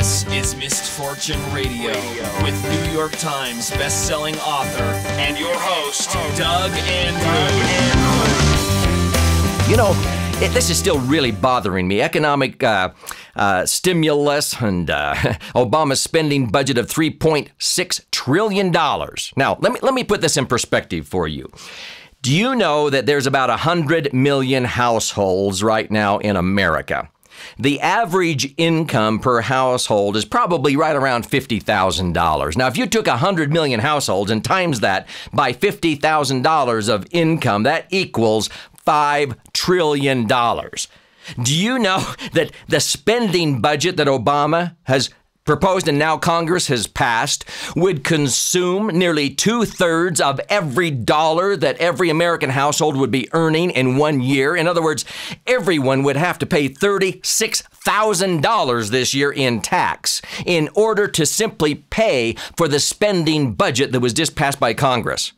This is Misfortune Radio with New York Times best-selling author and your host, Doug Andrew. You know, this is still really bothering me. Economic stimulus and Obama's spending budget of $3.6 trillion. Now, let me put this in perspective for you. Do you know that there's about 100 million households right now in America? The average income per household is probably right around $50,000. Now, if you took 100 million households and times that by $50,000 of income, that equals $5 trillion. Do you know that the spending budget that Obama has proposed and now Congress has passed would consume nearly 2/3 of every dollar that every American household would be earning in 1 year? In other words, everyone would have to pay $36,000 this year in tax in order to simply pay for the spending budget that was just passed by Congress.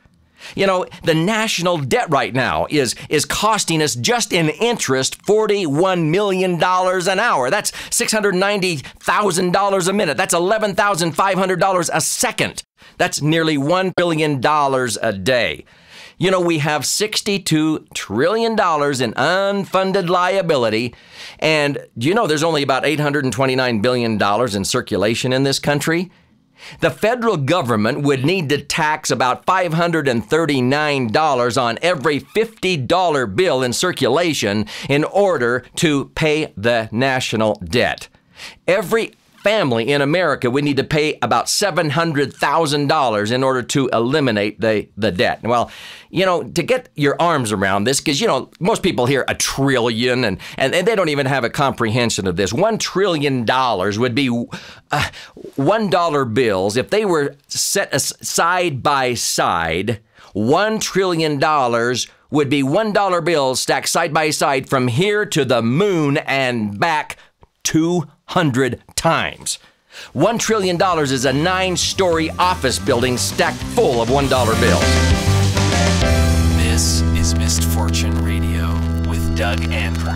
You know, the national debt right now is costing us just in interest $41 million an hour. That's $690,000 a minute. That's $11,500 a second. That's nearly $1 billion a day. You know, we have $62 trillion in unfunded liability. And do you know there's only about $829 billion in circulation in this country? The federal government would need to tax about $539 on every $50 bill in circulation in order to pay the national debt. Every family in America would need to pay about $700,000 in order to eliminate the debt. Well, you know, to get your arms around this, because, you know, most people hear a trillion and they don't even have a comprehension of this. $1 trillion would be $1 bills. If they were set side by side, $1 trillion would be $1 bills stacked side by side from here to the moon and back 200 times. $1 trillion is a 9-story office building stacked full of $1 bills. This is Misfortune Radio with Doug Andrew.